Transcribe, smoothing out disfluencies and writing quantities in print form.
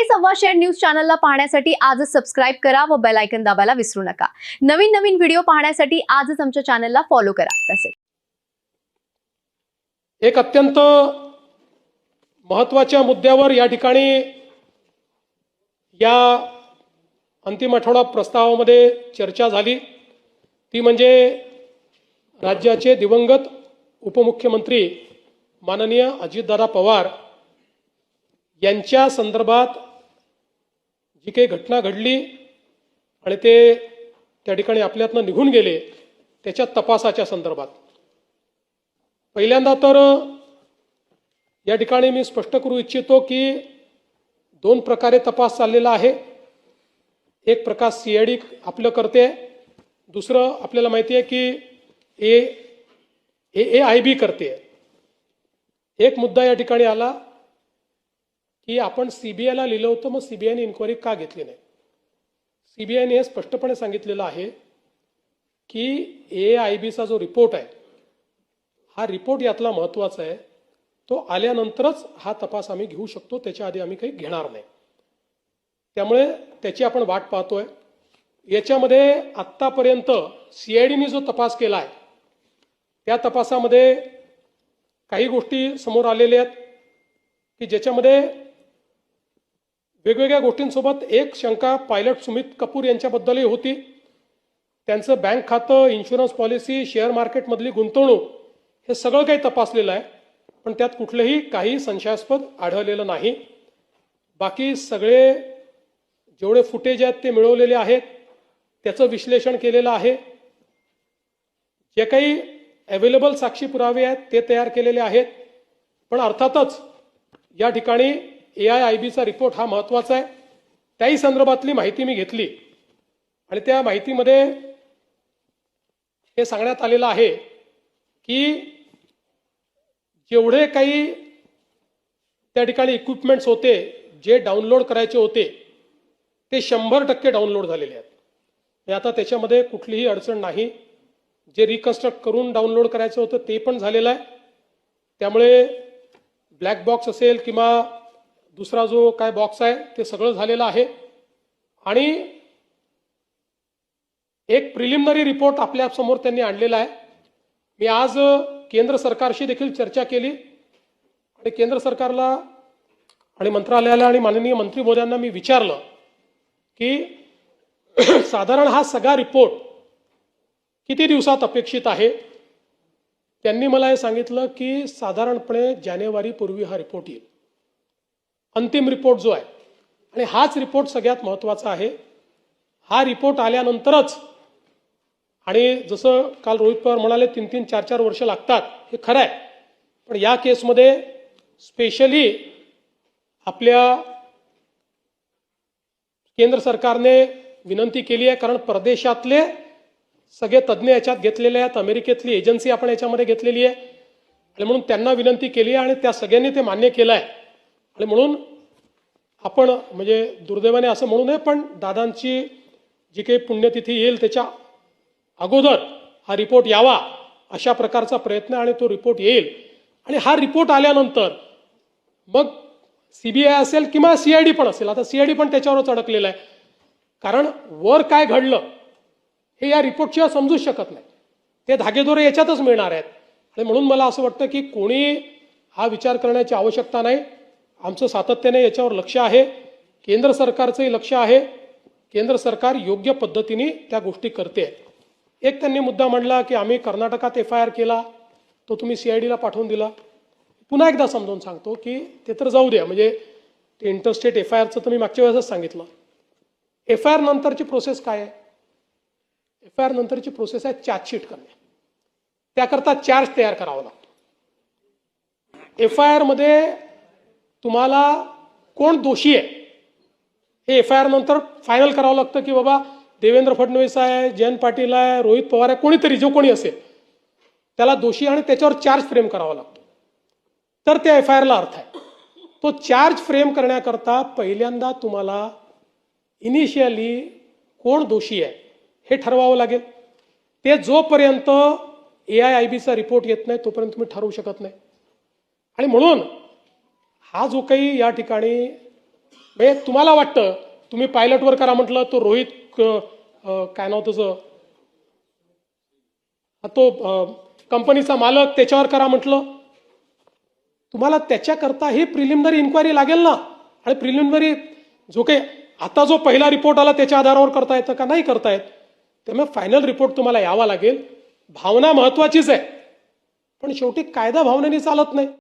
सव्वाशेर news चॅनलला पाहण्यासाठी आजच सबस्क्राइब करा व बेल आयकॉन दाबायला विसरू नका। नवीन नवीन व्हिडिओ पाहण्यासाठी आजच आमच्या चॅनलला फॉलो करा। तसेच एक अत्यंत महत्त्वाच्या मुद्द्यावर या ठिकाणी या अंतिम आठवडा प्रस्तावामध्ये चर्चा झाली, ती म्हणजे राज्याचे दिवंगत उपमुख्यमंत्री माननीय अजितदादा पवार यांच्या संदर्भात जी काही घटना घडली आणि ते त्या ठिकाणी आपल्यातनं निघून गेले त्याच्या तपासाच्या संदर्भात। पहिल्यांदा तर या ठिकाणी मी स्पष्ट करू इच्छितो की दोन प्रकारे तपास चाललेला आहे। एक प्रकार सीआयडी आपलं करते, दुसरं आपल्याला माहिती आहे की AIB करते। एक मुद्दा या ठिकाणी आला की आपण सीबीआयला लिहिलं होतं, मग सीबीआयने इन्क्वायरी का घेतली नाही। सीबीआयने हे स्पष्टपणे सांगितलेलं आहे की AIBचा जो रिपोर्ट आहे हा रिपोर्ट यातला महत्त्वाचा आहे, तो आल्यानंतरच हा तपास आम्ही घेऊ शकतो, त्याच्या आधी आम्ही काही घेणार नाही। त्यामुळे त्याची आपण वाट पाहतोय। याच्यामध्ये आत्तापर्यंत सीआयडीने जो तपास केला आहे त्या तपासामध्ये काही गोष्टी समोर आलेल्या आहेत की ज्याच्यामध्ये वेगवेगळ्या गोष्टींसोबत एक शंका पायलट सुमित कपूर यांच्याबद्दलही होती। त्यांचं बँक खातं, इन्शुरन्स पॉलिसी, शेअर मार्केटमधली गुंतवणूक हे सगळं काही तपासलेलं आहे, पण त्यात कुठलंही काही संशयास्पद आढळलेलं नाही। बाकी सगळे जेवढे फुटेज आहेत ते मिळवलेले आहेत, त्याचं विश्लेषण केलेलं आहे। जे काही अवेलेबल साक्षी पुरावे आहेत ते तयार केलेले आहेत। पण अर्थातच या ठिकाणी AIBचा रिपोर्ट हा महत्त्वाचा आहे, त्याही संदर्भातली माहिती मी घेतली आणि त्या माहितीमध्ये हे सांगण्यात आलेलं आहे की जेवढे काही त्या ठिकाणी इक्विपमेंट्स होते जे डाउनलोड करायचे होते ते 100% डाउनलोड झालेले आहेत। आता त्याच्यामध्ये कुठलीही अडचण नाही। जे रिकन्स्ट्रक्ट करून डाउनलोड करायचं होतं ते पण झालेलं आहे। त्यामुळे ब्लॅक बॉक्स असेल किंवा दुसरा जो काय बॉक्स आहे ते सगळं झालेलं आहे। आणि एक प्रिलिमिनरी रिपोर्ट आपल्या समोर त्यांनी आणलेला आहे। मी आज केंद्र सरकारशी देखील चर्चा केली आणि केंद्र सरकारला आणि मंत्रालयाला आणि माननीय मंत्री महोदयांना मी विचारलं की साधारण हा सगळा रिपोर्ट किती दिवसात अपेक्षित आहे। त्यांनी मला हे सांगितलं की साधारणपणे जानेवारीपूर्वी हा रिपोर्ट येईल, अंतिम रिपोर्ट जो आहे। आणि हाच रिपोर्ट सगळ्यात महत्त्वाचा आहे। हा रिपोर्ट आल्यानंतरच, आणि जसं काल रोहित पवार म्हणाले 3-3, 4-4 वर्ष लागतात, हे खरं आहे, पण या केसमध्ये स्पेशली आपल्या केंद्र सरकारने विनंती केली आहे, कारण परदेशातले सगळे तज्ज्ञ याच्यात घेतलेले आहेत, अमेरिकेतली एजन्सी आपण याच्यामध्ये घेतलेली आहे आणि म्हणून त्यांना विनंती केली आहे आणि त्या सगळ्यांनी ते मान्य केलं आहे। आणि म्हणून आपण म्हणजे दुर्दैवाने असं म्हणू नये, पण दादांची जी काही पुण्यतिथी येईल त्याच्या अगोदर हा रिपोर्ट यावा अशा प्रकारचा प्रयत्न, आणि तो रिपोर्ट येईल। आणि हा रिपोर्ट आल्यानंतर मग सीबीआय असेल किंवा सीआयडी पण असेल, आता सीआयडी पण त्याच्यावरच अडकलेलं आहे, कारण वर काय घडलं हे या रिपोर्टशिवाय समजूच शकत नाही। ते धागेदोरे याच्यातच मिळणार आहेत। आणि म्हणून मला असं वाटतं की कोणी हा विचार करण्याची आवश्यकता नाही। आमचं सातत्याने याच्यावर लक्ष आहे, केंद्र सरकारचंही लक्ष आहे। केंद्र सरकार योग्य पद्धतीने त्या गोष्टी करते। एक त्यांनी मुद्दा मांडला की आम्ही कर्नाटकात FIR केला, तो तुम्ही सीआयडीला पाठवून दिला। पुन्हा एकदा समजावून सांगतो की ते तर जाऊ द्या, म्हणजे ते इंटरस्टेट FIRचं तर मी मागच्या वेळेसच सांगितलं। FIR नंतरची प्रोसेस काय आहे? FIR नंतरची प्रोसेस आहे चार्जशीट करणे। त्याकरता चार्ज तयार करावा लागतो। FIR मध्ये तुम्हाला कोण दोषी आहे हे FIR नंतर फायनल करावं लागतं की बाबा देवेंद्र फडणवीस आहे, जयंत पाटील आहे, रोहित पवार आहे, कोणीतरी जो कोणी असेल त्याला दोषी, आणि त्याच्यावर चार्ज फ्रेम करावा लागतो, तर त्या FIRला अर्थ आहे। तो चार्ज फ्रेम करण्याकरता पहिल्यांदा तुम्हाला इनिशियली कोण दोषी आहे हे ठरवावं लागेल। ते जोपर्यंत AIBचा रिपोर्ट येत नाही तोपर्यंत तुम्ही ठरवू शकत नाही। आणि म्हणून हा जो काही या ठिकाणी म्हणजे तुम्हाला वाटतं तुम्ही पायलटवर करा म्हटलं, तो रोहित काय नाव तुझं, तो कंपनीचा मालक त्याच्यावर करा म्हटलं, तुम्हाला त्याच्याकरता ही प्रिलिमिनरी इन्क्वायरी लागेल ना. आणि प्रिलिमिनरी जो काही आता जो पहिला रिपोर्ट आला त्याच्या आधारावर करता येतं का? नाही करता येत. त्यामुळे फायनल रिपोर्ट तुम्हाला यावा लागेल. भावना महत्वाचीच आहे, पण शेवटी कायदा भावनेने चालत नाही.